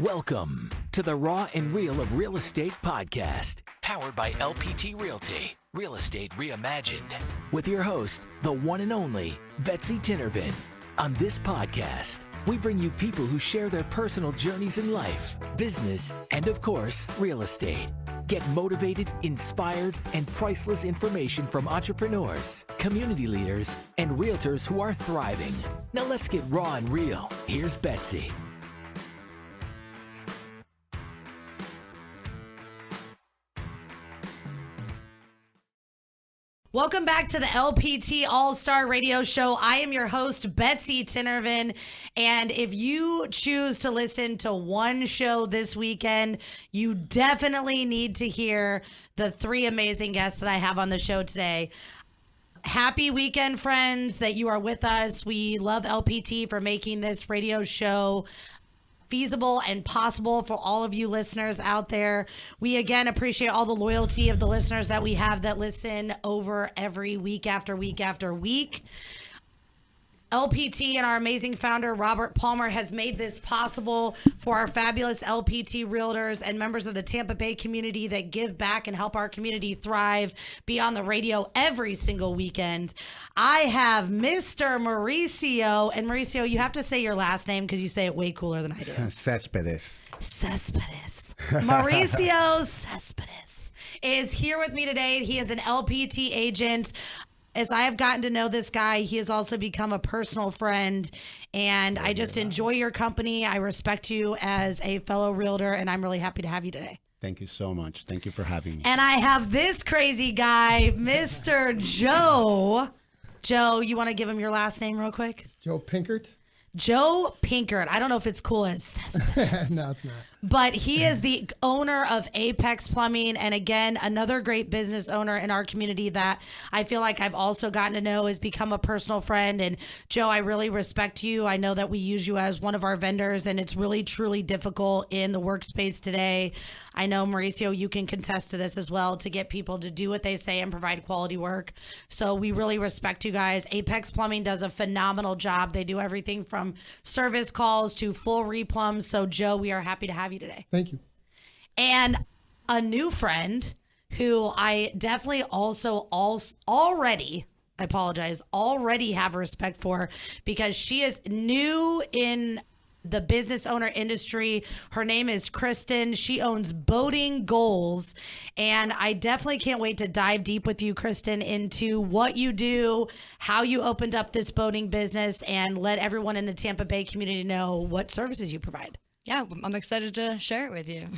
Welcome to the Raw and Real of Real Estate podcast, powered by LPT Realty, Real Estate Reimagined, with your host, the one and only Betsy Tinnervin. On this podcast, we bring you people who share their personal journeys in life, business, and of course, real estate. Get motivated, inspired, and priceless information from entrepreneurs, community leaders, and realtors who are thriving. Now let's get raw and real. Here's Betsy. Welcome back to the LPT All-Star Radio Show. I am your host, Betsy Tinnervin, and if you choose to listen to one show this weekend, you definitely need to hear the three amazing guests that I have on the show today. Happy weekend, friends, that you are with us. We love LPT for making this radio show feasible and possible for all of you listeners out there. We again appreciate all the loyalty of the listeners that we have that listen over every week after week after week. LPT and our amazing founder, Robert Palmer, has made this possible for our fabulous LPT realtors and members of the Tampa Bay community that give back and help our community thrive, be on the radio every single weekend. I have Mr. Mauricio. And Mauricio, you have to say your last name because you say it way cooler than I do. Cespedes. Mauricio Cespedes is here with me today. He is an LPT agent. As I have gotten to know this guy, he has also become a personal friend, and I just enjoy your company. I respect you as a fellow realtor, and I'm really happy to have you today. Thank you so much. Thank you for having me. And I have this crazy guy, Mr. Joe. Joe, you want to give him your last name real quick? It's Joe Pinkert. Joe Pinkert. I don't know if it's cool as Cespedes. No, it's not. But he is the owner of Apex Plumbing. And again, another great business owner in our community that I feel like I've also gotten to know, has become a personal friend. And Joe, I really respect you. I know that we use you as one of our vendors, and it's really, truly difficult in the workspace today. I know, Mauricio, you can contest to this as well, to get people to do what they say and provide quality work. So we really respect you guys. Apex Plumbing does a phenomenal job. They do everything from service calls to full replums. So Joe, we are happy to have you today. Thank you. And a new friend who I definitely also already have respect for, because she is new in the business owner industry. Her name is Kristen. She owns Boating Goals. And I definitely can't wait to dive deep with you, Kristen, into what you do, how you opened up this boating business, and let everyone in the Tampa Bay community know what services you provide. Yeah, I'm excited to share it with you.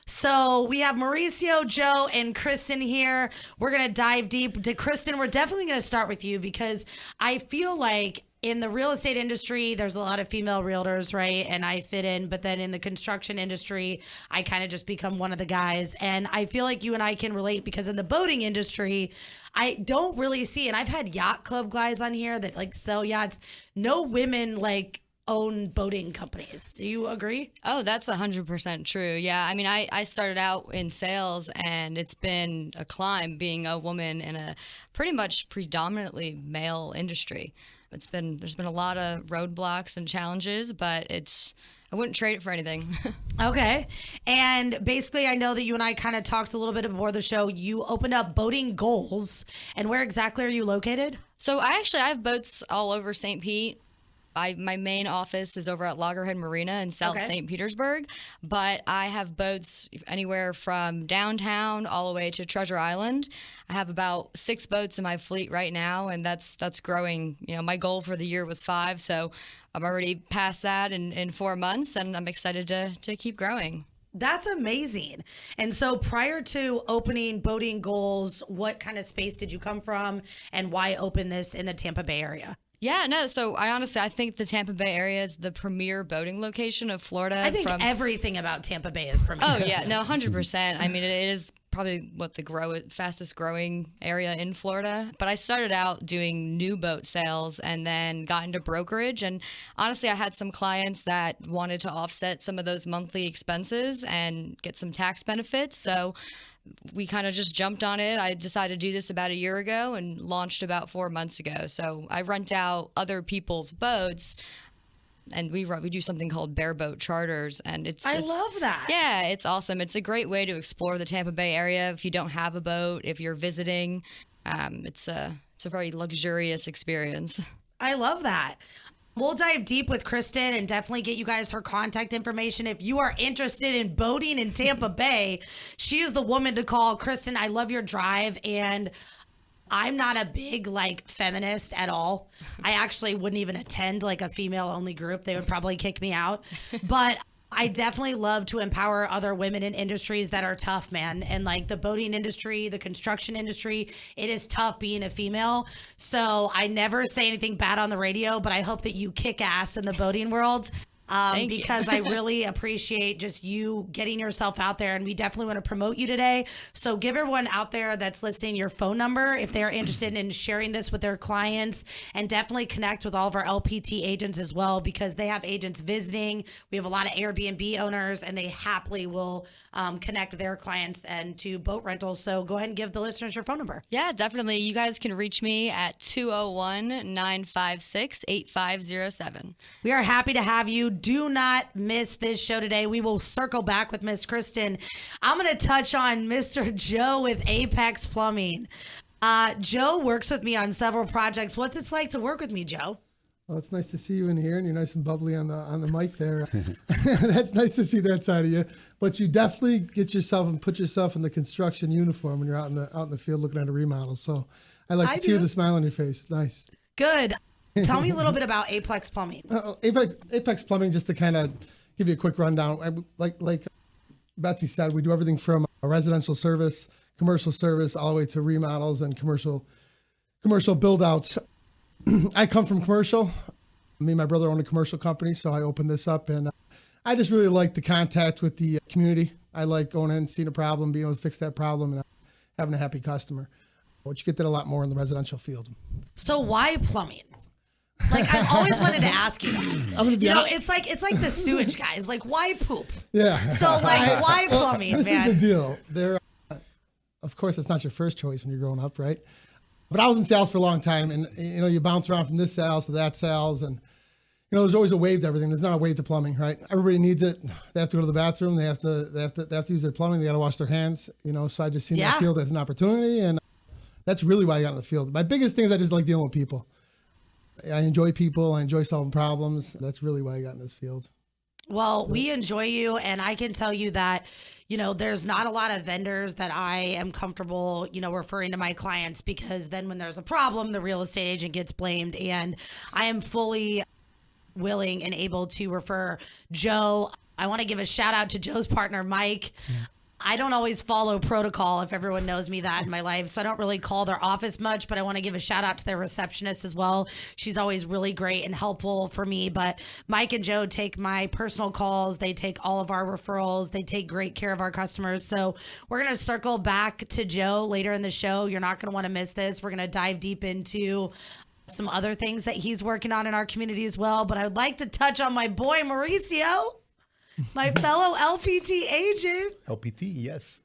So we have Mauricio, Joe, and Kristen here. We're going to dive deep. Kristen, we're definitely going to start with you, because I feel like in the real estate industry, there's a lot of female realtors, right? And I fit in, but then in the construction industry, I kind of just become one of the guys. And I feel like you and I can relate, because in the boating industry, I don't really see, and I've had yacht club guys on here that like sell yachts. No women like own boating companies. Do you agree? Oh, that's 100% true. Yeah. I mean, I started out in sales, and it's been a climb being a woman in a pretty much predominantly male industry. There's been a lot of roadblocks and challenges, but I wouldn't trade it for anything. Okay. And basically, I know that you and I kind of talked a little bit before the show. You opened up Boating Goals, and where exactly are you located? So I have boats all over St. Pete. My main office is over at Loggerhead Marina in South St. Petersburg, but I have boats anywhere from downtown all the way to Treasure Island. I have about 6 boats in my fleet right now, and that's growing. You know, my goal for the year was 5, so I'm already past that in 4 months, and I'm excited to keep growing. That's amazing. And so prior to opening Boating Goals, what kind of space did you come from, and why open this in the Tampa Bay area? Yeah, no, so I think the Tampa Bay area is the premier boating location of Florida. I think everything about Tampa Bay is premier. Oh, yeah, no, 100%. I mean, it is probably the fastest growing area in Florida. But I started out doing new boat sales and then got into brokerage. And honestly, I had some clients that wanted to offset some of those monthly expenses and get some tax benefits. So we kind of just jumped on it. I decided to do this about a year ago and launched about 4 months ago. So I rent out other people's boats and we do something called bareboat charters, and I love that. Yeah, it's awesome. It's a great way to explore the Tampa Bay area if you don't have a boat, if you're visiting. It's a very luxurious experience. I love that. We'll dive deep with Kristen and definitely get you guys her contact information. If you are interested in boating in Tampa Bay, she is the woman to call. Kristen, I love your drive, and I'm not a big feminist at all. I actually wouldn't even attend a female only group. They would probably kick me out. But I definitely love to empower other women in industries that are tough, man. And the boating industry, the construction industry, it is tough being a female. So I never say anything bad on the radio, but I hope that you kick ass in the boating world. Because I really appreciate just you getting yourself out there, and we definitely want to promote you today. So give everyone out there that's listening your phone number if they're interested in sharing this with their clients, and definitely connect with all of our LPT agents as well, because they have agents visiting. We have a lot of Airbnb owners, and they happily will connect their clients and to boat rentals. So go ahead and give the listeners your phone number. Yeah, definitely. You guys can reach me at 201-956-8507. We are happy to have you. Do not miss this show today. We will circle back with Miss Kristen. I'm going to touch on Mr. Joe with Apex Plumbing. Joe works with me on several projects. What's it like to work with me, Joe? Well, it's nice to see you in here, and you're nice and bubbly on the mic there. That's nice to see that side of you. But you definitely get yourself and put yourself in the construction uniform when you're out in the field looking at a remodel. So I like to see the smile on your face. Nice. Good. Tell me a little bit about Apex Plumbing. Apex Plumbing, just to kind of give you a quick rundown. Like Betsy said, we do everything from a residential service, commercial service, all the way to remodels and commercial build outs. I come from commercial. Me and my brother own a commercial company, so I opened this up, and I just really like the contact with the community. I like going in, seeing a problem, being able to fix that problem, and having a happy customer. But you get that a lot more in the residential field. So why plumbing? I've always wanted to ask you that. It's like the sewage guys. Why poop? Yeah. So why plumbing, man? This is the deal. Of course, it's not your first choice when you're growing up, right? But I was in sales for a long time, and you bounce around from this sales to that sales, and there's always a wave to everything. There's not a wave to plumbing, right? Everybody needs it. They have to go to the bathroom. They have to use their plumbing. They got to wash their hands. So I just seen that field as an opportunity, and that's really why I got in the field. My biggest thing is I just like dealing with people. I enjoy people. I enjoy solving problems. That's really why I got in this field. Well, we enjoy you, and I can tell you that, there's not a lot of vendors that I am comfortable, referring to my clients, because then when there's a problem, the real estate agent gets blamed, and I am fully willing and able to refer Joe. I want to give a shout out to Joe's partner, Mike. Yeah. I don't always follow protocol, if everyone knows me that in my life. So I don't really call their office much, but I want to give a shout out to their receptionist as well. She's always really great and helpful for me. But Mike and Joe take my personal calls. They take all of our referrals. They take great care of our customers. So we're going to circle back to Joe later in the show. You're not going to want to miss this. We're going to dive deep into some other things that he's working on in our community as well. But I would like to touch on my boy, Mauricio. My fellow LPT agent. LPT, yes.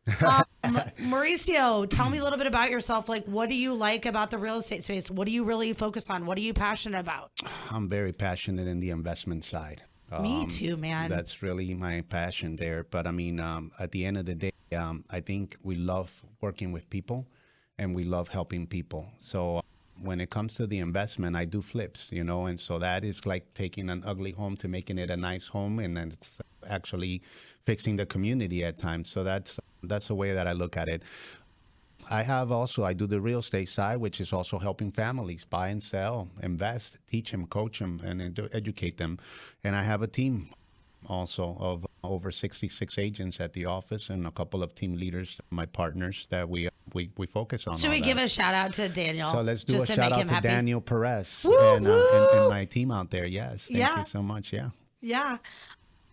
Mauricio, tell me a little bit about yourself. What do you like about the real estate space? What do you really focus on? What are you passionate about? I'm very passionate in the investment side. Me too, man. That's really my passion there. But at the end of the day, I think we love working with people, and we love helping people. So when it comes to the investment, I do flips, and so that is like taking an ugly home to making it a nice home, and then it's actually fixing the community at times. So that's the way that I look at it. I do the real estate side, which is also helping families buy and sell, invest, teach them, coach them, and educate them. And I have a team also of over 66 agents at the office, and a couple of team leaders, my partners, that we focus on. Should we give a shout out to Daniel? So let's do a shout out to Daniel Perez and my team out there. Yes, thank you so much. Yeah.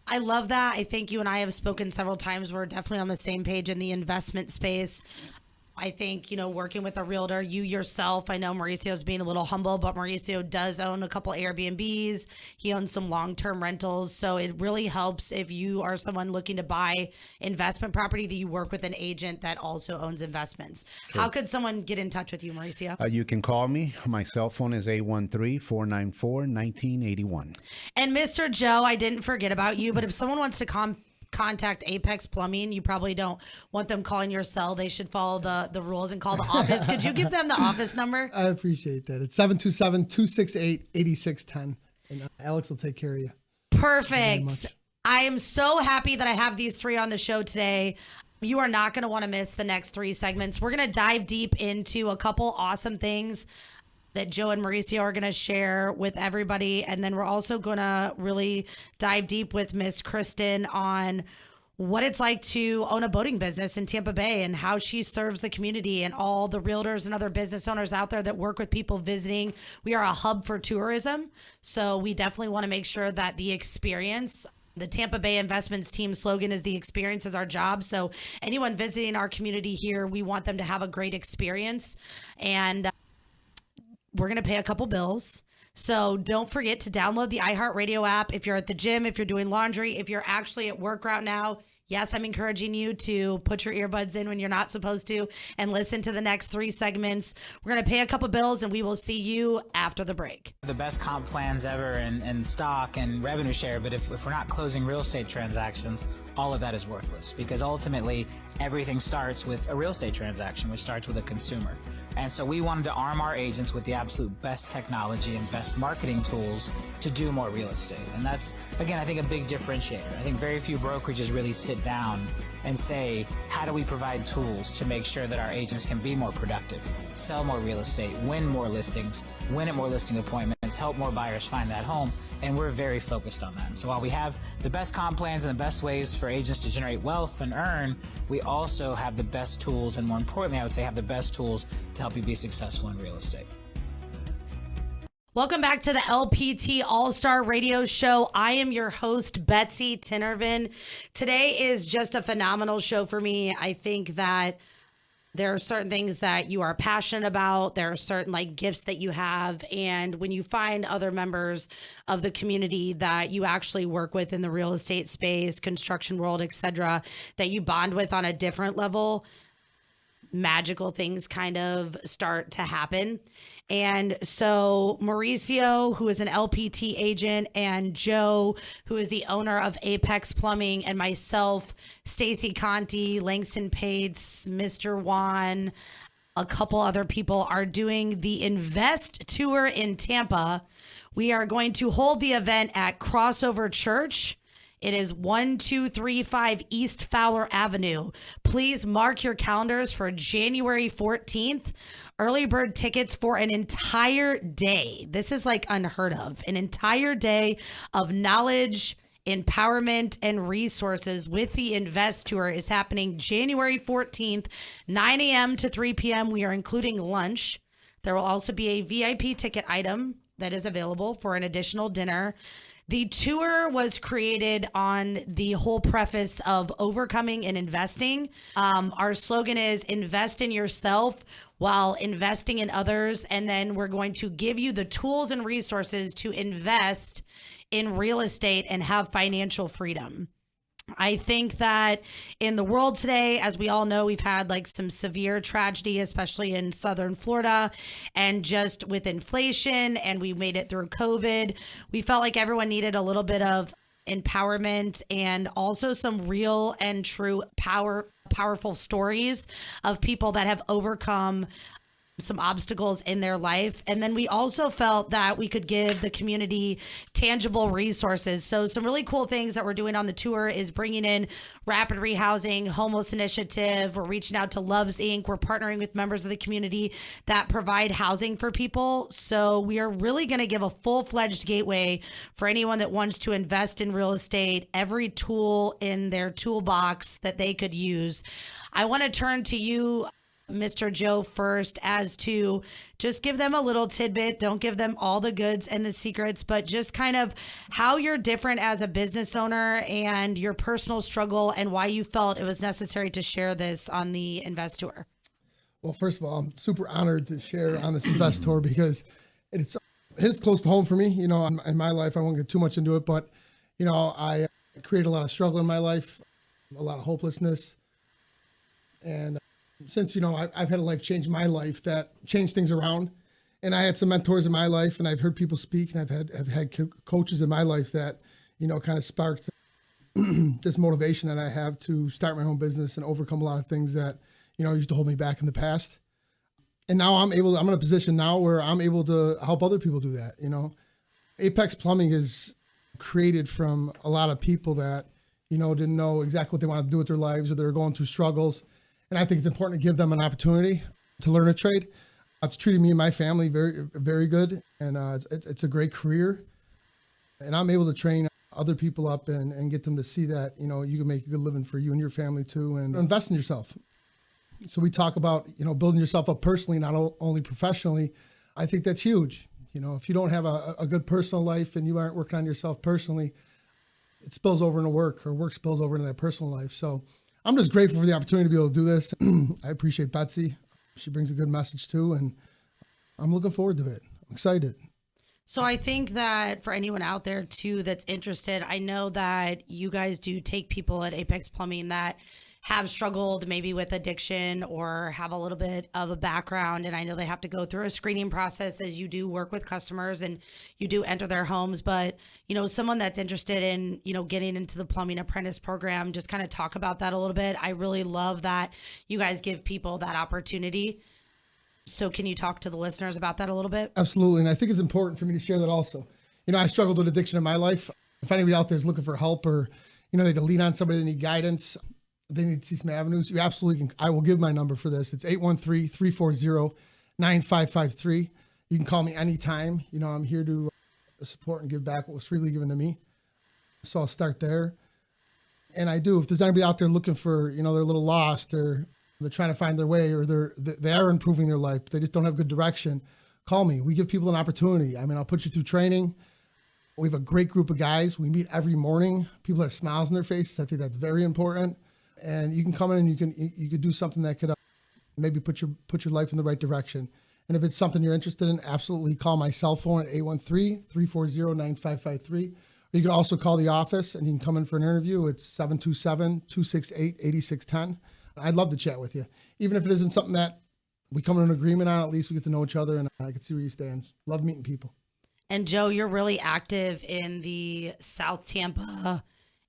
I love that. I think you and I have spoken several times. We're definitely on the same page in the investment space. I think, working with a realtor, you yourself, I know Mauricio's being a little humble, but Mauricio does own a couple Airbnbs. He owns some long-term rentals. So it really helps if you are someone looking to buy investment property that you work with an agent that also owns investments. Sure. How could someone get in touch with you, Mauricio? You can call me. My cell phone is 813-494-1981. And Mr. Joe, I didn't forget about you, but if someone wants to contact Apex Plumbing, you probably don't want them calling your cell. They should follow the rules and call the office. Could you give them the office number? I appreciate that. It's 727-268-8610. And Alex will take care of you. Perfect. I am so happy that I have these three on the show today. You are not going to want to miss the next three segments. We're going to dive deep into a couple awesome things that Joe and Mauricio are going to share with everybody. And then we're also going to really dive deep with Miss Kristen on what it's like to own a boating business in Tampa Bay and how she serves the community and all the realtors and other business owners out there that work with people visiting. We are a hub for tourism. So we definitely want to make sure that the experience, the Tampa Bay Investments team slogan is the experience is our job. So anyone visiting our community here, we want them to have a great experience. And we're going to pay a couple bills. So don't forget to download the iHeartRadio app. If you're at the gym, if you're doing laundry, if you're actually at work right now, yes, I'm encouraging you to put your earbuds in when you're not supposed to and listen to the next three segments. We're going to pay a couple bills and we will see you after the break. The best comp plans ever in stock and revenue share, but if we're not closing real estate transactions, all of that is worthless, because ultimately everything starts with a real estate transaction, which starts with a consumer. And so we wanted to arm our agents with the absolute best technology and best marketing tools to do more real estate. And that's, again, I think a big differentiator. I think very few brokerages really sit down and say, how do we provide tools to make sure that our agents can be more productive, sell more real estate, win more listings, win at more listing appointments, help more buyers find that home. And we're very focused on that. And so while we have the best comp plans and the best ways for agents to generate wealth and earn, we also have the best tools, and more importantly, I would say have the best tools to help you be successful in real estate. Welcome back to the LPT All-Star Radio Show. I am your host, Betsy Tinervin. Today is just a phenomenal show for me. I think that there are certain things that you are passionate about. There are certain gifts that you have. And when you find other members of the community that you actually work with in the real estate space, construction world, etc., that you bond with on a different level, magical things kind of start to happen. And so Mauricio, who is an LPT agent, and Joe, who is the owner of Apex Plumbing, and myself, Stacy Conti, Langston Pates, Mr. Juan, a couple other people are doing the Invest Tour in Tampa. We are going to hold the event at Crossover Church. It is 1235 East Fowler Avenue. Please mark your calendars for January 14th. Early bird tickets for an entire day. This is unheard of. An entire day of knowledge, empowerment, and resources with the Invest Tour is happening January 14th, 9 a.m. to 3 p.m. We are including lunch. There will also be a VIP ticket item that is available for an additional dinner. The tour was created on the whole preface of overcoming and investing. Our slogan is invest in yourself while investing in others. And then we're going to give you the tools and resources to invest in real estate and have financial freedom. I think that in the world today, as we all know, we've had some severe tragedy, especially in Southern Florida, and just with inflation, and we made it through COVID. We felt like everyone needed a little bit of empowerment and also some real and true powerful stories of people that have overcome some obstacles in their life. And then we also felt that we could give the community tangible resources. So some really cool things that we're doing on the tour is bringing in Rapid Rehousing, Homeless Initiative. We're reaching out to Loves Inc. We're partnering with members of the community that provide housing for people. So we are really going to give a full-fledged gateway for anyone that wants to invest in real estate, every tool in their toolbox that they could use. I want to turn to you, Mr. Joe, first, as to just give them a little tidbit. Don't give them all the goods and the secrets, but just kind of how you're different as a business owner and your personal struggle and why you felt it was necessary to share this on the Invest Tour. Well, first of all, I'm super honored to share on this Invest Tour because it hits close to home for me. You know, in my life, I won't get too much into it, but, you know, I created a lot of struggle in my life, a lot of hopelessness. And since, you know, I've had a life change in my life that changed things around. And I had some mentors in my life, and I've heard people speak, and I've had coaches in my life that, you know, kind of sparked this motivation that I have to start my own business and overcome a lot of things that, you know, used to hold me back in the past. And now I'm in a position now where I'm able to help other people do that. You know, Apex Plumbing is created from a lot of people that, you know, didn't know exactly what they wanted to do with their lives, or they were going through struggles. And I think it's important to give them an opportunity to learn a trade. It's treated me and my family very, very good. And it's a great career. And I'm able to train other people up and get them to see that, you know, you can make a good living for you and your family too, and invest in yourself. So we talk about, you know, building yourself up personally, not only professionally. I think that's huge. You know, if you don't have a good personal life and you aren't working on yourself personally, it spills over into work, or work spills over into that personal life. So I'm just grateful for the opportunity to be able to do this. I appreciate Betsy. She brings a good message too, and I'm looking forward to it. I'm excited. So I think that for anyone out there too that's interested, I know that you guys do take people at Apex Plumbing that have struggled maybe with addiction or have a little bit of a background. And I know they have to go through a screening process as you do work with customers and you do enter their homes. But, you know, someone that's interested in, you know, getting into the plumbing apprentice program, just kind of talk about that a little bit. I really love that you guys give people that opportunity. So can you talk to the listeners about that a little bit? Absolutely. And I think it's important for me to share that also. You know, I struggled with addiction in my life. If anybody out there is looking for help, or, you know, they lean on somebody, they need guidance, they need to see some avenues, you absolutely can. I will give my number for this. It's 813-340-9553. You can call me anytime. You know, I'm here to support and give back what was freely given to me. So I'll start there. And I do, if there's anybody out there looking for, you know, they're a little lost, or they're trying to find their way, or they are improving their life, but they just don't have good direction, call me. We give people an opportunity. I mean, I'll put you through training. We have a great group of guys. We meet every morning. People have smiles on their faces. I think that's very important. And you can come in and you could do something that could maybe put your life in the right direction. And if it's something you're interested in, absolutely call my cell phone at 813-340-9553. Or you can also call the office and you can come in for an interview. It's 727-268-8610. I'd love to chat with you. Even if it isn't something that we come to an agreement on, at least we get to know each other and I can see where you stand. Love meeting people. And Joe, you're really active in the South Tampa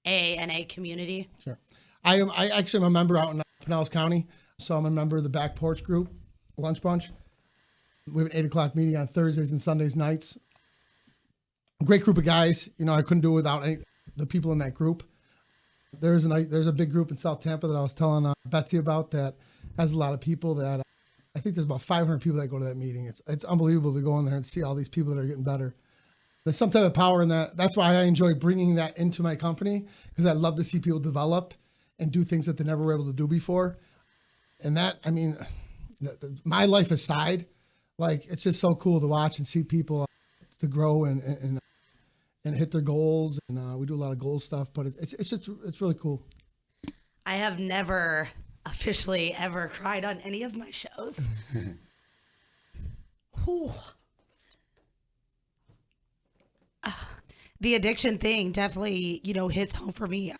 AANA community. Sure. I actually am a member out in Pinellas County. So I'm a member of the Back Porch Group, Lunch Bunch. We have an 8 o'clock meeting on Thursdays and Sundays nights. Great group of guys. You know, I couldn't do it without the people in that group. There's a big group in South Tampa that I was telling Betsy about that has a lot of people that I think there's about 500 people that go to that meeting. It's unbelievable to go in there and see all these people that are getting better. There's some type of power in that. That's why I enjoy bringing that into my company, because I love to see people develop and do things that they never were able to do before. And that, I mean, my life aside, like, it's just so cool to watch and see people to grow and hit their goals. And we do a lot of goal stuff, but it's really cool. I have never officially ever cried on any of my shows. The addiction thing definitely, you know, hits home for me.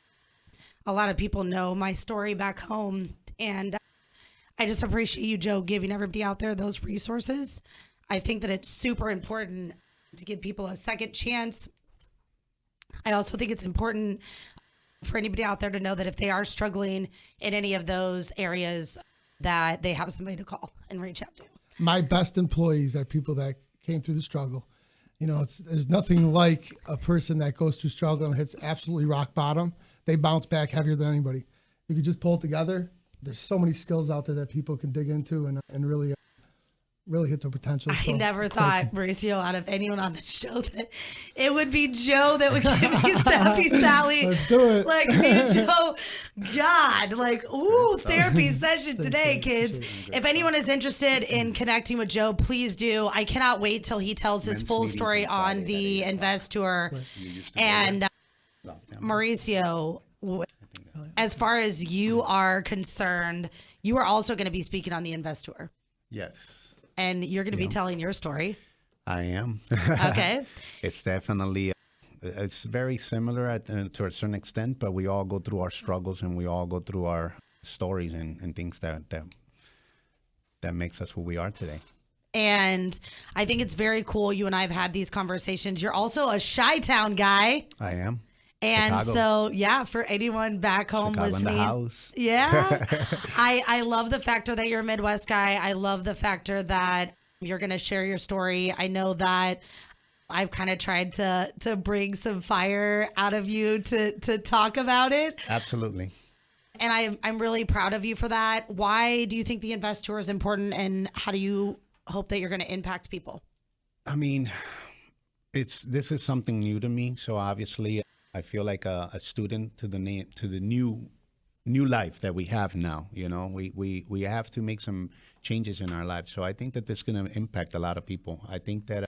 A lot of people know my story back home, and I just appreciate you, Joe, giving everybody out there those resources. I think that it's super important to give people a second chance. I also think it's important for anybody out there to know that if they are struggling in any of those areas, that they have somebody to call and reach out to. My best employees are people that came through the struggle. You know, there's nothing like a person that goes through struggle and hits absolutely rock bottom. They bounce back heavier than anybody. You can just pull it together. There's so many skills out there that people can dig into and really hit their potential. I never thought, Mauricio, out of anyone on the show, that it would be Joe that would give me Sappy Sally. Let's do it. Like, me and Joe, God, like, ooh, therapy session today, kids. If anyone is interested in connecting with Joe, please do. I cannot wait till he tells his full story on the Invest Tour. And Mauricio, as far as you are concerned, you are also going to be speaking on the Invest Tour. Yes, And you're going to be telling your story. I am. Okay. It's definitely, it's very similar to a certain extent, but we all go through our struggles and we all go through our stories and things that makes us who we are today. And I think it's very cool. You and I have had these conversations. You're also a Chi-Town guy. I am. And Chicago. So, yeah, for anyone back home Chicago listening. in the house. Yeah. I love the factor that you're a Midwest guy. I love the factor that you're going to share your story. I know that I've kind of tried to bring some fire out of you to talk about it. Absolutely. And I'm really proud of you for that. Why do you think the Invest Tour is important, and how do you hope that you're going to impact people? I mean, this is something new to me. So obviously I feel like a student to the new life that we have now. You know, we have to make some changes in our lives. So I think that this is going to impact a lot of people. I think that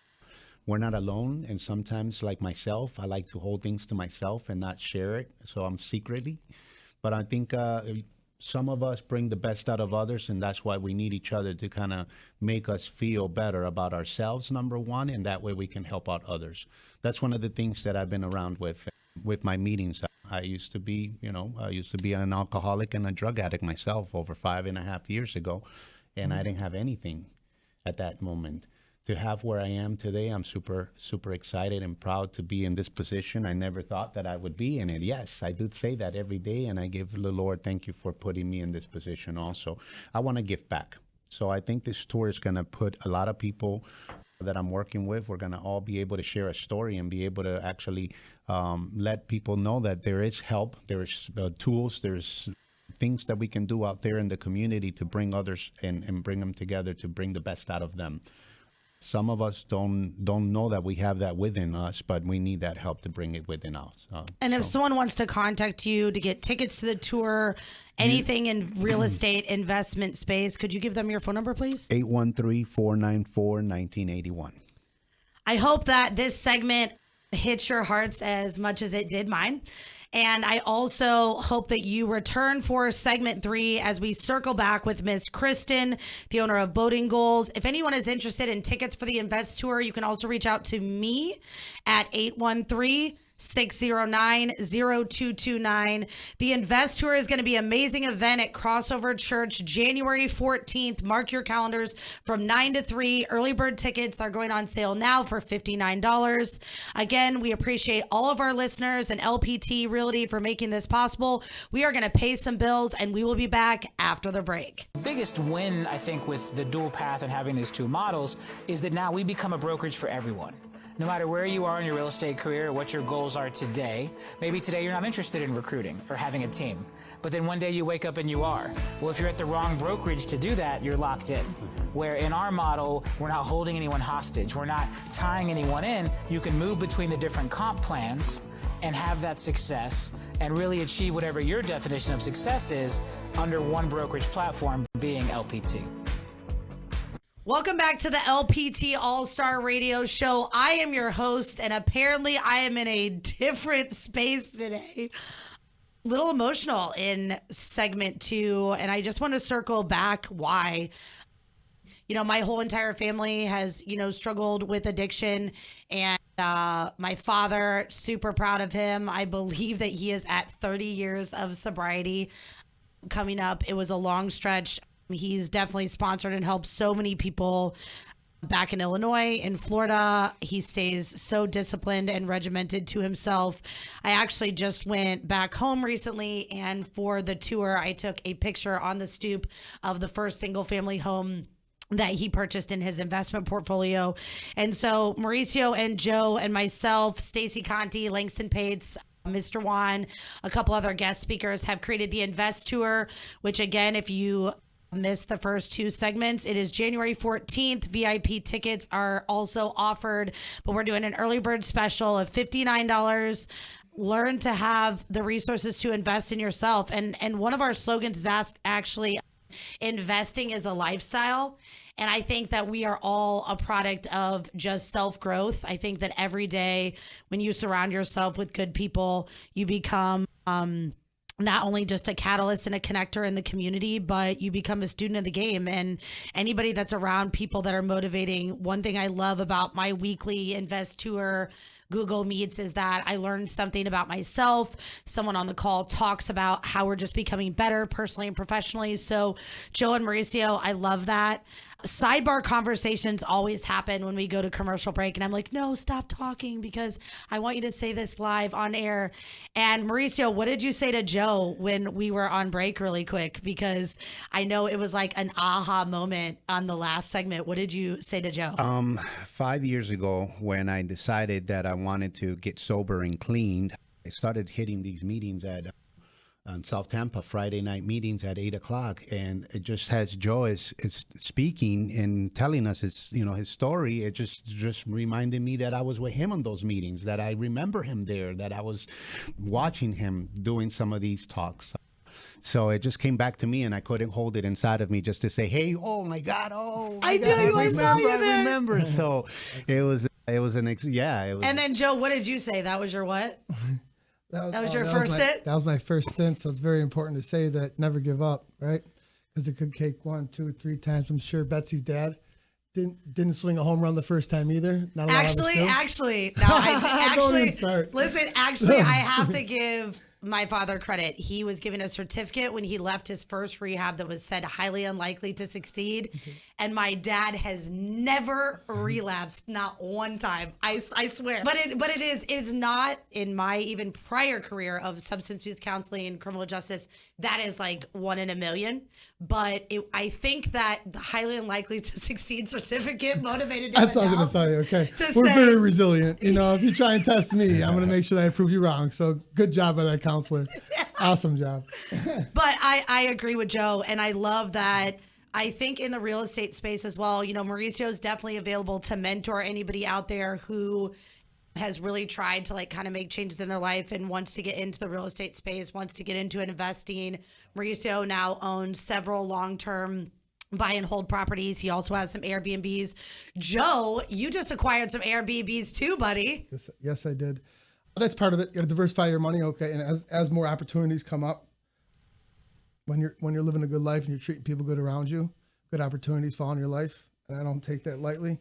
we're not alone. And sometimes, like myself, I like to hold things to myself and not share it. So I'm secretly. But I think some of us bring the best out of others, and that's why we need each other to kind of make us feel better about ourselves, number one, and that way we can help out others. That's one of the things that I've been around with my meetings. I used to be, an alcoholic and a drug addict myself over 5.5 years ago, and I didn't have anything at that moment. To have where I am today, I'm super, super excited and proud to be in this position. I never thought that I would be in it. Yes, I do say that every day, and I give the Lord thank you for putting me in this position also. I want to give back. So I think this tour is going to put a lot of people that I'm working with, we're going to all be able to share a story and be able to actually let people know that there is help, there's tools, there's things that we can do out there in the community to bring others and bring them together to bring the best out of them. Some of us don't know that we have that within us, but we need that help to bring it within us. And if someone wants to contact you to get tickets to the tour, anything in real estate investment space, could you give them your phone number, please? 813-494-1981. I hope that this segment hits your hearts as much as it did mine. And I also hope that you return for segment 3 as we circle back with Miss Kristen, the owner of Boating Goals. If anyone is interested in tickets for the Invest Tour, you can also reach out to me at 813-609-0229. The Invest Tour is going to be an amazing event at Crossover Church, January 14th. Mark your calendars from 9 to 3. Early bird tickets are going on sale now for $59. Again, we appreciate all of our listeners and LPT Realty for making this possible. We are going to pay some bills, and we will be back after the break. The biggest win, I think, with the dual path and having these two models is that now we become a brokerage for everyone. No matter where you are in your real estate career or what your goals are today, maybe today you're not interested in recruiting or having a team, but then one day you wake up and you are. Well, if you're at the wrong brokerage to do that, you're locked in. Where in our model, we're not holding anyone hostage. We're not tying anyone in. You can move between the different comp plans and have that success and really achieve whatever your definition of success is under one brokerage platform, being LPT. Welcome back to the LPT All-Star Radio Show. I am your host, and apparently I am in a different space today. A little emotional in segment 2, and I just want to circle back why. You know, my whole entire family has, struggled with addiction, and my father, super proud of him. I believe that he is at 30 years of sobriety coming up. It was a long stretch. He's definitely sponsored and helped so many people back in Illinois, in Florida. He stays so disciplined and regimented to himself. I actually just went back home recently, and for the tour, I took a picture on the stoop of the first single family home that he purchased in his investment portfolio. And so Mauricio and Joe and myself, Stacy Conti, Langston Pates, Mr. Juan, a couple other guest speakers have created the Invest Tour, which again, if you missed the first 2 segments, it is January 14th. VIP tickets are also offered, but we're doing an early bird special of $59. Learn to have the resources to invest in yourself. And one of our slogans is actually investing is a lifestyle. And I think that we are all a product of just self-growth. I think that every day when you surround yourself with good people, you become not only just a catalyst and a connector in the community, but you become a student of the game. And anybody that's around people that are motivating, one thing I love about my weekly Invest Tour Google Meets is that I learned something about myself. Someone on the call talks about how we're just becoming better personally and professionally. So Joe and Mauricio, I love that. Sidebar conversations always happen when we go to commercial break, and I'm like, no, stop talking because I want you to say this live on air. And Mauricio, what did you say to Joe when we were on break really quick? Because I know it was like an aha moment on the last segment. What did you say to Joe? 5 years ago, when I decided that I wanted to get sober and cleaned, I started hitting these meetings on South Tampa, Friday night meetings at 8:00, and it just has Joe is speaking and telling us his story. It just reminded me that I was with him on those meetings, that I remember him there, that I was watching him doing some of these talks. So it just came back to me, and I couldn't hold it inside of me just to say, "Hey, oh my God, oh my God, I saw you there." I remember. So it was And then Joe, what did you say? That was your what? That was your first stint? That was my first stint, so it's very important to say that never give up, right? Because it could take 1, 2, 3 times. I'm sure Betsy's dad didn't swing a home run the first time either. Not a lot of us do. Actually, listen, I I have to give my father credit. He was given a certificate when he left his first rehab that was said highly unlikely to succeed. Okay. And my dad has never relapsed, not one time. I swear. But it is not in my even prior career of substance abuse counseling and criminal justice. That is like 1 in a million. But I think that the highly unlikely to succeed certificate motivated him. That's what I was going to tell you. Okay. We're very resilient. If you try and test me, I'm going to make sure that I prove you wrong. So good job by that counselor. Awesome job. But I agree with Joe. And I love that. I think in the real estate space as well, Mauricio is definitely available to mentor anybody out there who has really tried to like kind of make changes in their life and wants to get into the real estate space, wants to get into investing. Mauricio now owns several long-term buy and hold properties. He also has some Airbnbs. Joe, you just acquired some Airbnbs too, buddy. Yes, I did. That's part of it. You got to diversify your money, okay? And as more opportunities come up, when you're living a good life and you're treating people good around you, good opportunities fall in your life. And I don't take that lightly.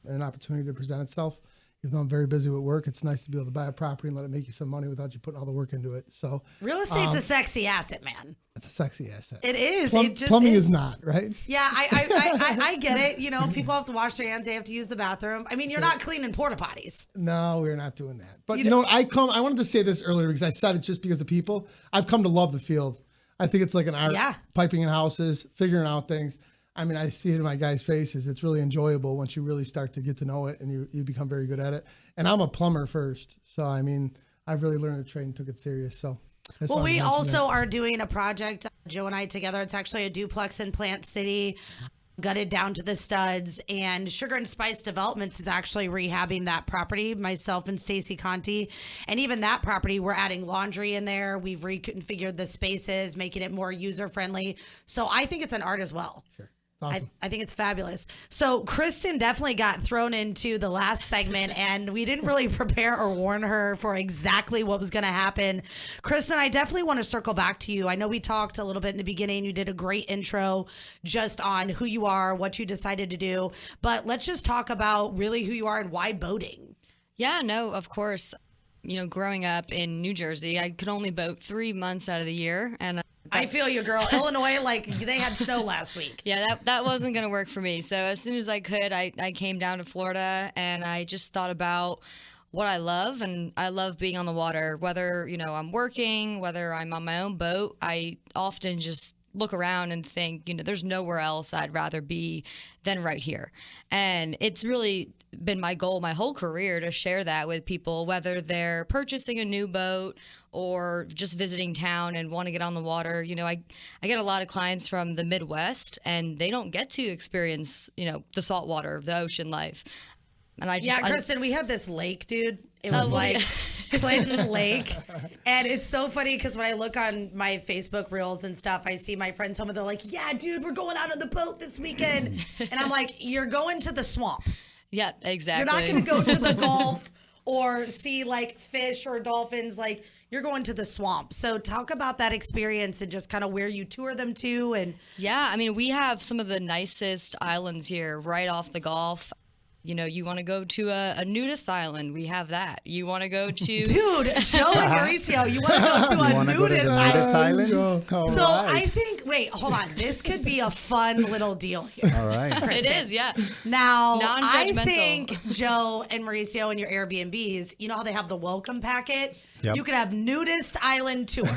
An opportunity to present itself. Even though I'm very busy with work, it's nice to be able to buy a property and let it make you some money without you putting all the work into it. So real estate's a sexy asset, man. It's a sexy asset. It is. Plumbing is not, right? Yeah, I get it. People have to wash their hands. They have to use the bathroom. I mean, you're not cleaning porta potties. No, we're not doing that. But you know what? I wanted to say this earlier because I said it just because of people. I've come to love the field. I think it's like an art, piping in houses, figuring out things. I mean, I see it in my guys' faces. It's really enjoyable once you really start to get to know it and you become very good at it. And I'm a plumber first. So, I mean, I've really learned to trade and took it serious. So, well, we also are doing a project, Joe and I together. It's actually a duplex in Plant City, gutted down to the studs. And Sugar and Spice Developments is actually rehabbing that property, myself and Stacy Conti. And even that property, we're adding laundry in there. We've reconfigured the spaces, making it more user-friendly. So I think it's an art as well. Sure. Awesome. I think it's fabulous. So Kristen definitely got thrown into the last segment, and we didn't really prepare or warn her for exactly what was going to happen. Kristen, I definitely want to circle back to you. I know we talked a little bit in the beginning. You did a great intro just on who you are, what you decided to do. But let's just talk about really who you are and why boating. Yeah, no, of course. Growing up in New Jersey, I could only boat 3 months out of the year, and I feel you, girl. Illinois, like they had snow last week. Yeah, that wasn't going to work for me. So as soon as I could, I came down to Florida, and I just thought about what I love, and I love being on the water. Whether, I'm working, whether I'm on my own boat, I often just look around and think, there's nowhere else I'd rather be than right here. And it's really been my goal my whole career to share that with people, whether they're purchasing a new boat or just visiting town and want to get on the water. I get a lot of clients from the Midwest, and they don't get to experience, the salt water, the ocean life. And Kristen, we had this lake, dude. It was like Clinton Lake. And it's so funny because when I look on my Facebook reels and stuff, I see my friends home and they're like, yeah, dude, we're going out on the boat this weekend. And I'm like, you're going to the swamp. Yeah, exactly. You're not going to go to the Gulf or see like fish or dolphins. Like you're going to the swamp. So talk about that experience and just kind of where you tour them to. And Yeah, I mean, we have some of the nicest islands here right off the Gulf. You know, you want to go to a nudist island, we have that. You want to go to... Dude, Joe and Mauricio, you want to go to a nudist island? So I think, wait, hold on. This could be a fun little deal here. All right. Kristen. It is, yeah. Now, I Non-judgmental. think Joe and Mauricio and your Airbnbs, you know how they have the welcome packet? Yep. You could have nudist island tour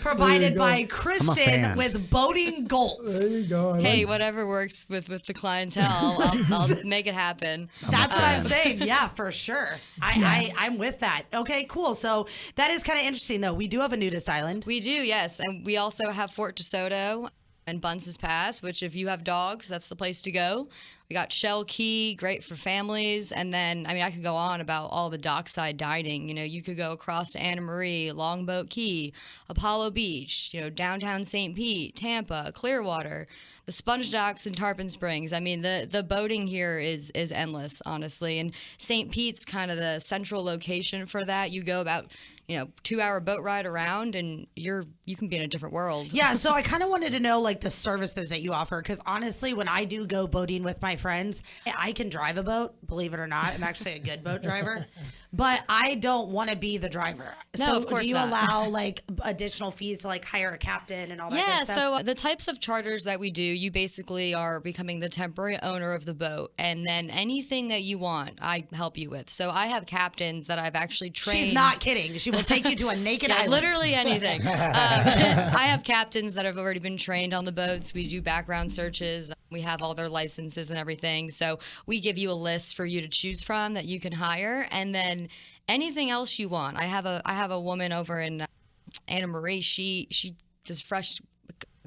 provided by Kristen with boating goals. There you go. Hey, whatever works with the clientele, I'll make it happen. That's what I'm saying. Yeah, for sure. I'm with that. Okay, cool. So that is kind of interesting, though. We do have a nudist island. We do, yes. And we also have Fort DeSoto and Bunce's Pass, which if you have dogs, that's the place to go. We got Shell Key, great for families. And then, I mean, I could go on about all the dockside dining. You know, you could go across to Anna Marie, Longboat Key, Apollo Beach, you know, downtown St. Pete, Tampa, Clearwater, the Sponge Docks and Tarpon Springs. I mean, the boating here is endless, honestly. And St. Pete's kind of the central location for that. You go about, 2-hour boat ride around and you can be in a different world. Yeah, so I kind of wanted to know like the services that you offer, because honestly, when I do go boating with my friends, I can drive a boat, believe it or not. I'm actually a good boat driver, but I don't want to be the driver. No, so of course do you not. allow like additional fees to like hire a captain and all that Yeah, good stuff? so the types of charters that we do, you basically are becoming the temporary owner of the boat, and then anything that you want, I help you with. So I have captains that I've actually trained. She's not kidding. She will take you to a naked Yeah, island. literally anything. I have captains that have already been trained on the boats. We do background searches. We have all their licenses and everything. So we give you a list for you to choose from that you can hire, and then anything else you want. I have a woman over in Anna Marie. She does fresh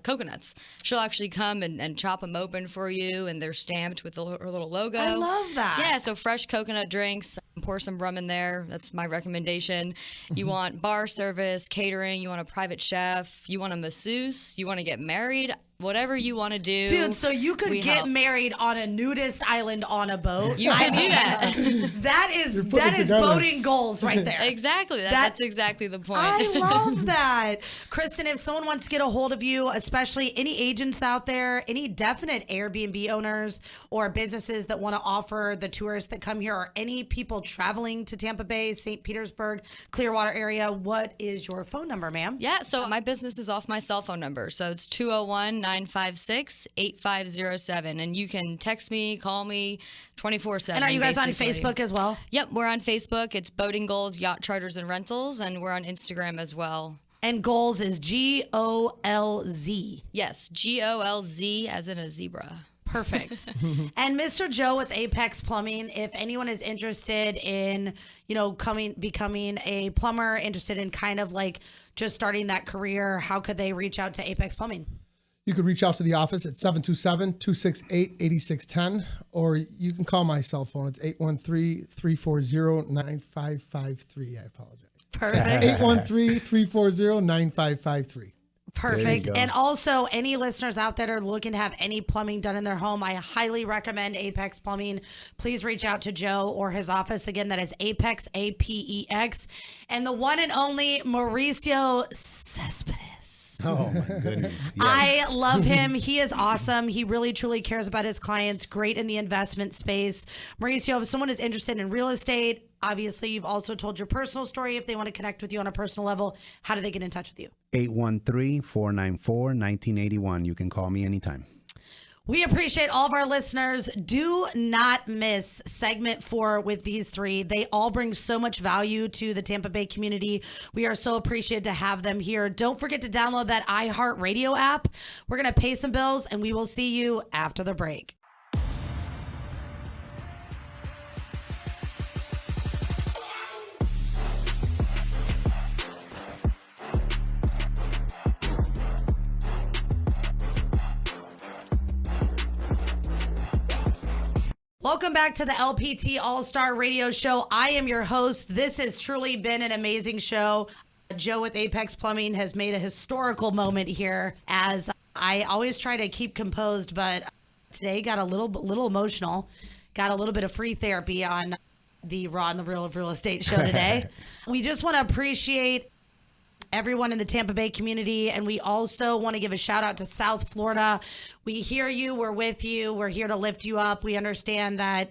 coconuts. She'll actually come and chop them open for you, and they're stamped with her little logo. I love that. Yeah, so fresh coconut drinks. Pour some rum in there. That's my recommendation. You want bar service, catering. You want a private chef. You want a masseuse. You want to get married. Whatever you want to do. Dude, so you could get help. married on a nudist island on a boat. You could do that. That is boating goals right there. Exactly. That's exactly the point. I love that. Kristen, if someone wants to get a hold of you, especially any agents out there, any definite Airbnb owners or businesses that want to offer the tourists that come here, or any people traveling to Tampa Bay, St. Petersburg, Clearwater area, what is your phone number, ma'am? Yeah, so my business is off my cell phone number. So it's 201-956-8507. And you can text me, call me 24/7. And are you guys basically. on Facebook as well? Yep, we're on Facebook. It's Boating Goals, Yacht Charters and Rentals. And we're on Instagram as well. And goals is GOLZ. Yes, GOLZ as in a zebra. Perfect. And Mr. Joe with Apex Plumbing, if anyone is interested in, becoming a plumber, interested in kind of like just starting that career, how could they reach out to Apex Plumbing? You could reach out to the office at 727-268-8610, or you can call my cell phone. It's 813-340-9553. I apologize. Perfect. 813-340-9553. Perfect. And also, any listeners out there that are looking to have any plumbing done in their home, I highly recommend Apex Plumbing. Please reach out to Joe or his office. Again, that is Apex, APEX. And the one and only Mauricio Cespedes. Oh, my goodness. Yes. I love him. He is awesome. He really, truly cares about his clients. Great in the investment space. Mauricio, if someone is interested in real estate, obviously you've also told your personal story. If they want to connect with you on a personal level, how do they get in touch with you? 813-494-1981. You can call me anytime. We appreciate all of our listeners. Do not miss segment 4 with these three. They all bring so much value to the Tampa Bay community. We are so appreciated to have them here. Don't forget to download that iHeartRadio app. We're going to pay some bills, and we will see you after the break. Welcome back to the LPT All-Star Radio Show. I am your host. This has truly been an amazing show. Joe with Apex Plumbing has made a historical moment here, as I always try to keep composed, but today got a little emotional. Got a little bit of free therapy on the Raw and the Real of Real Estate show today. We just want to appreciate everyone in the Tampa Bay community. And we also want to give a shout out to South Florida. We hear you. We're with you. We're here to lift you up. We understand that,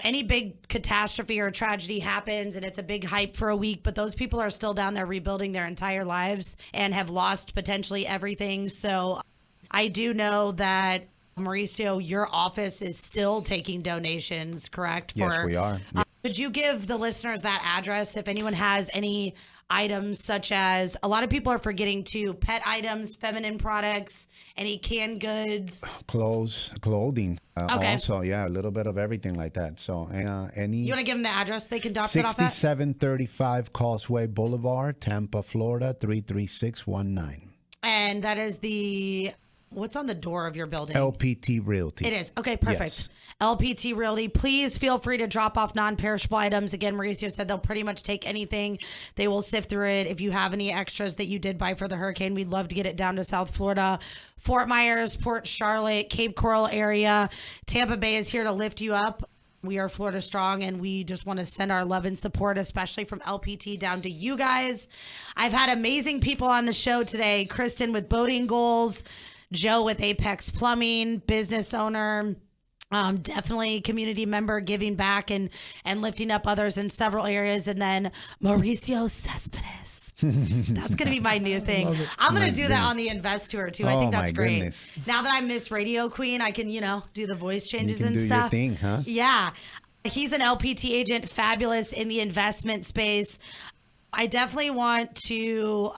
any big catastrophe or tragedy happens and it's a big hype for a week, but those people are still down there rebuilding their entire lives and have lost potentially everything. So I do know that, Mauricio, your office is still taking donations, correct? Yes, we are. Could you give the listeners that address if anyone has any items such as, a lot of people are forgetting too, pet items, feminine products, any canned goods? Clothing. Okay. Also, yeah, a little bit of everything like that. So any... You want to give them the address they can drop it off at? 6735 Causeway Boulevard, Tampa, Florida, 33619. And that is what's on the door of your building? LPT Realty. It is. Okay, perfect. Yes. LPT Realty. Please feel free to drop off non-perishable items. Again, Mauricio said they'll pretty much take anything. They will sift through it. If you have any extras that you did buy for the hurricane, we'd love to get it down to South Florida, Fort Myers, Port Charlotte, Cape Coral area. Tampa Bay is here to lift you up. We are Florida Strong, and we just want to send our love and support, especially from LPT, down to you guys. I've had amazing people on the show today. Kristen with Boating Goals, Joe with Apex Plumbing, business owner, definitely community member, giving back and lifting up others in several areas. And then Mauricio Cespedes. That's going to be my new thing. I'm going to do that on the Invest Tour too. I think that's great. Goodness. Now that I'm Miss Radio Queen, I can, do the voice changes and do stuff. Your thing, huh? Yeah. He's an LPT agent, fabulous in the investment space. I definitely want to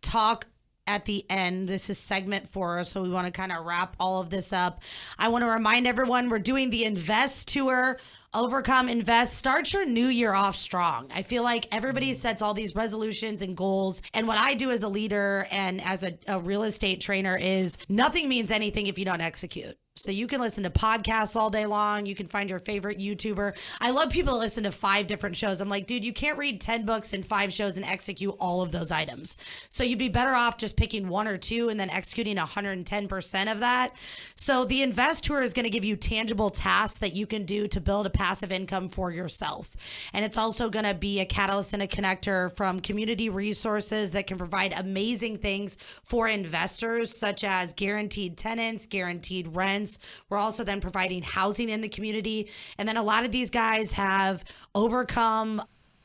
talk at the end. This is segment 4, so we want to kind of wrap all of this up. I want to remind everyone we're doing the Invest Tour. Overcome, invest, start your new year off strong. I feel like everybody sets all these resolutions and goals. And what I do as a leader and as a real estate trainer is nothing means anything if you don't execute. So you can listen to podcasts all day long. You can find your favorite YouTuber. I love people that listen to 5 different shows. I'm like, dude, you can't read 10 books and 5 shows and execute all of those items. So you'd be better off just picking 1 or 2 and then executing 110% of that. So the Invest Tour is going to give you tangible tasks that you can do to build a passive income for yourself. And it's also going to be a catalyst and a connector from community resources that can provide amazing things for investors, such as guaranteed tenants, guaranteed rents. We're also then providing housing in the community. And then a lot of these guys have overcome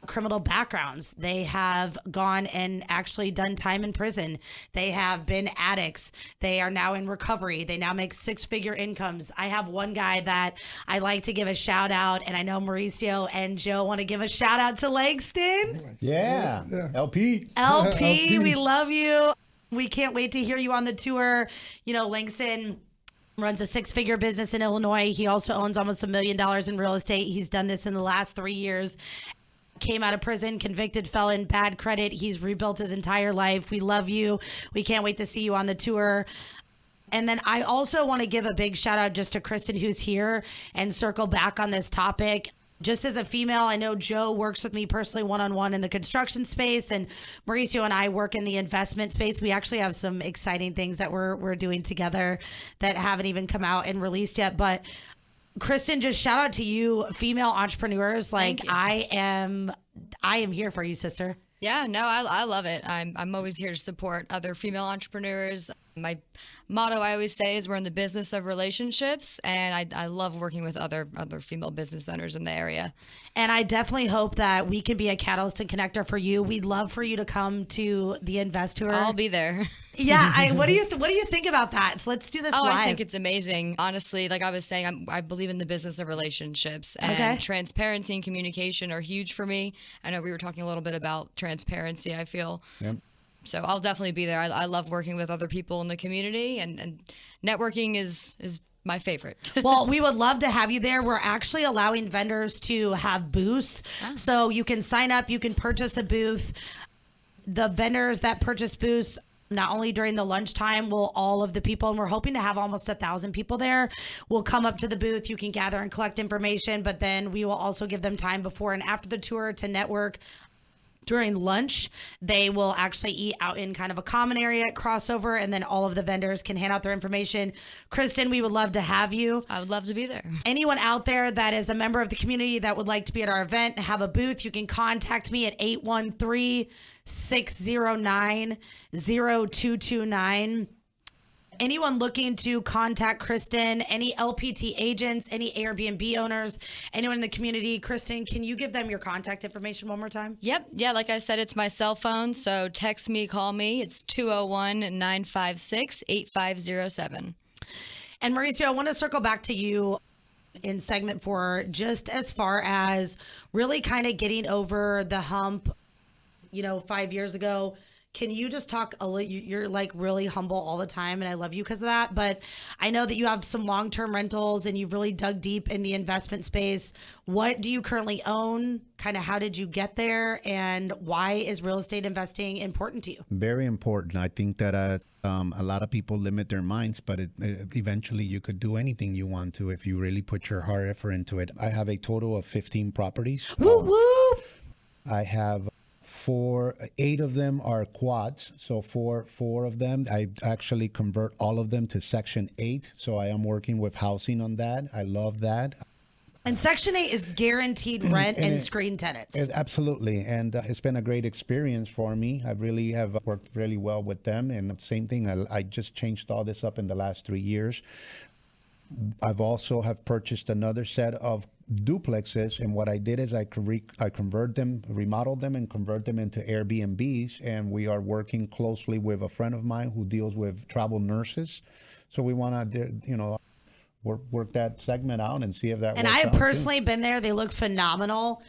criminal backgrounds. They have gone and actually done time in prison. They have been addicts. They are now in recovery. They now make 6-figure incomes. I have one guy that I like to give a shout out, and I know Mauricio and Joe want to give a shout out to Langston. Yeah. LP, we love you. We can't wait to hear you on the tour. Langston runs a 6-figure business in Illinois. He also owns almost $1 million in real estate. He's done this in the last 3 years. Came out of prison, convicted felon, bad credit. He's rebuilt his entire life. We love you. We can't wait to see you on the tour. And then I also want to give a big shout out just to Kristen, who's here, and circle back on this topic. Just as a female, I know Joe works with me personally one-on-one in the construction space, and Mauricio and I work in the investment space. We actually have some exciting things that we're doing together that haven't even come out and released yet. But Kristen, just shout out to you, female entrepreneurs. Like, I am here for you, sister. Yeah, no, I love it. I'm always here to support other female entrepreneurs. My motto I always say is we're in the business of relationships, and I love working with other female business owners in the area. And I definitely hope that we can be a catalyst and connector for you. We'd love for you to come to the Invest Tour. I'll be there. Yeah. What do you think about that? So let's do this live. I think it's amazing. Honestly, like I was saying, I believe in the business of relationships, and transparency and communication are huge for me. I know we were talking a little bit about transparency, I feel. Yep. So I'll definitely be there. I love working with other people in the community, and networking is my favorite. Well, we would love to have you there. We're actually allowing vendors to have booths. So you can sign up, you can purchase a booth. The vendors that purchase booths, not only during the lunchtime, will all of the people, and we're hoping to have almost 1,000 people there, will come up to the booth. You can gather and collect information, but then we will also give them time before and after the tour to network. During lunch, they will actually eat out in kind of a common area at Crossover, and then all of the vendors can hand out their information. Kristen, we would love to have you. I would love to be there. Anyone out there that is a member of the community that would like to be at our event and have a booth, you can contact me at 813-609-0229. Anyone looking to contact Kristen, any LPT agents, any Airbnb owners, anyone in the community, Kristen, can you give them your contact information one more time? Yep. Yeah, like I said, it's my cell phone. So text me, call me. It's 201-956-8507. And Mauricio, I want to circle back to you in segment 4, just as far as really kind of getting over the hump, 5 years ago. Can you just talk a little? You're like really humble all the time, and I love you because of that. But I know that you have some long-term rentals, and you've really dug deep in the investment space. What do you currently own? Kind of how did you get there, and why is real estate investing important to you? Very important. I think that a lot of people limit their minds, but eventually you could do anything you want to if you really put your hard effort into it. I have a total of 15 properties. Woo woo! I have 8 of them are quads. So four of them, I actually convert all of them to Section 8. So I am working with housing on that. I love that. And Section 8 is guaranteed rent and screen tenants. Absolutely. And it's been a great experience for me. I really have worked really well with them. And same thing, I just changed all this up in the last 3 years. I've also have purchased another set of duplexes, and what I did is I convert them, remodeled them, and convert them into Airbnbs. And we are working closely with a friend of mine who deals with travel nurses. So we want to, work that segment out and see if that. And works I have out personally been there. They look phenomenal.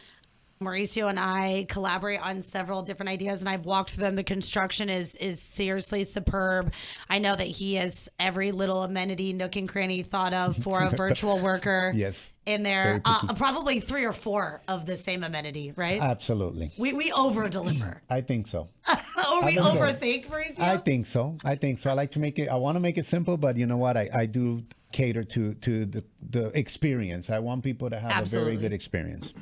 Mauricio and I collaborate on several different ideas, and I've walked through them. The construction is seriously superb. I know that he has every little amenity, nook and cranny thought of for a virtual worker. Yes. In there, probably 3 or 4 of the same amenity, right? Absolutely. We over deliver. I think so. Or we overthink, Mauricio? I think so. I like to make it. I want to make it simple, but you know what? I do cater to the experience. I want people to have a very good experience.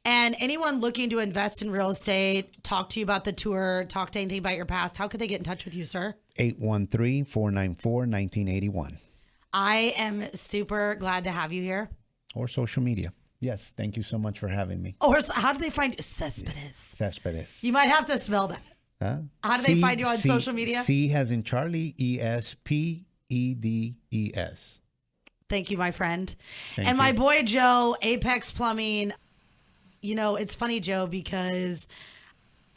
And anyone looking to invest in real estate, talk to you about the tour, talk to anything about your past, how could they get in touch with you, sir? 813-494-1981. I am super glad to have you here. Or social media. Yes, thank you so much for having me. Or how do they find you? Cespedes. Cespedes. You might have to spell that. Huh? How do they find you on social media? C as in Charlie, ESPEDES. Thank you, my friend. Thank and you. my boy Joe, Apex Plumbing. It's funny, Joe, because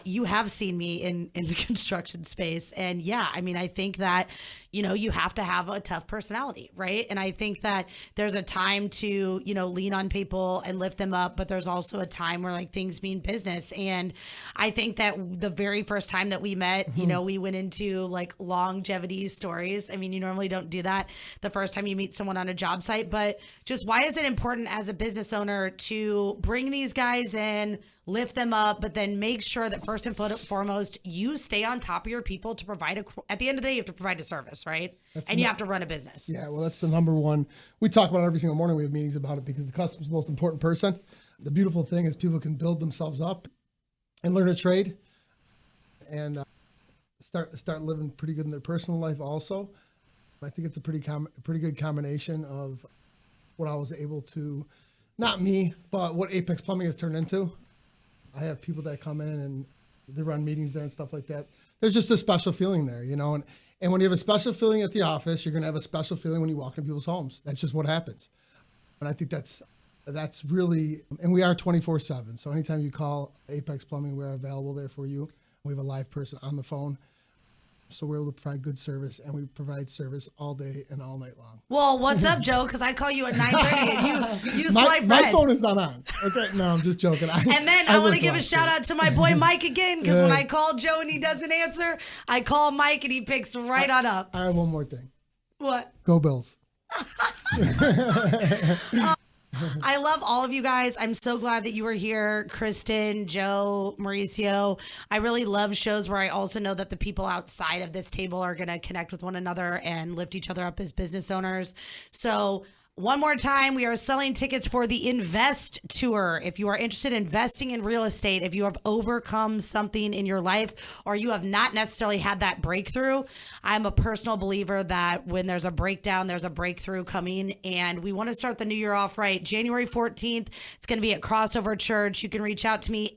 you have seen me in the construction space. And yeah, I think that, you have to have a tough personality, right? And I think that there's a time to, lean on people and lift them up, but there's also a time where things mean business. And I think that the very first time that we met, we went into longevity stories. You normally don't do that the first time you meet someone on a job site, but just why is it important as a business owner to bring these guys in, lift them up, but then make sure that first and foremost, you stay on top of your people to provide at the end of the day, you have to provide a service, right? You have to run a business. Yeah, well, that's the number one. We talk about it every single morning. We have meetings about it because the customer's the most important person. The beautiful thing is people can build themselves up and learn a trade and start living pretty good in their personal life also. I think it's a pretty good combination of what I was able to, not me, but what Apex Plumbing has turned into. I have people that come in and they run meetings there and stuff like that. There's just a special feeling there, and when you have a special feeling at the office, you're going to have a special feeling when you walk into people's homes. That's just what happens. And I think that's really, and we are 24/7. So anytime you call Apex Plumbing, we're available there for you. We have a live person on the phone. So we're able to provide good service, and we provide service all day and all night long. Well, what's up, Joe? Because I call you at 9:30 and you swipe red. My phone is not on. Okay, no, I'm just joking. And then I want to give a shout out to my boy Mike again, because when I call Joe and he doesn't answer, I call Mike and he picks right on up. I have one more thing. What? Go Bills. I love all of you guys. I'm so glad that you were here, Kristen, Joe, Mauricio. I really love shows where I also know that the people outside of this table are going to connect with one another and lift each other up as business owners. So One more time, we are selling tickets for the Invest Tour. If you are interested in investing in real estate, if you have overcome something in your life or you have not necessarily had that breakthrough, I'm a personal believer that when there's a breakdown, there's a breakthrough coming. And we want to start the new year off right. January 14th, it's going to be at Crossover Church. You can reach out to me,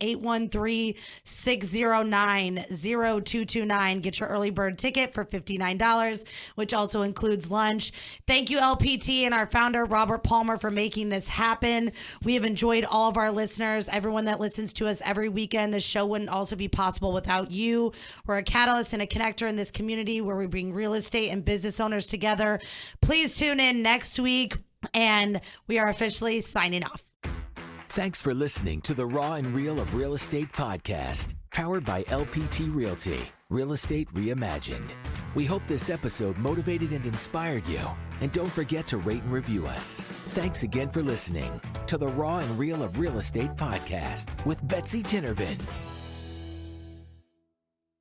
813-609-0229. Get your early bird ticket for $59, which also includes lunch. Thank you, LPT, and our founder, Robert Palmer, for making this happen. We have enjoyed all of our listeners, everyone that listens to us every weekend. This show wouldn't also be possible without you. We're a catalyst and a connector in this community where we bring real estate and business owners together. Please tune in next week, and we are officially signing off. Thanks for listening to the Raw and Real of Real Estate podcast, powered by LPT Realty, Real Estate Reimagined. We hope this episode motivated and inspired you. And don't forget to rate and review us. Thanks again for listening to the Raw and Real of Real Estate podcast with Betsy Tinnervin.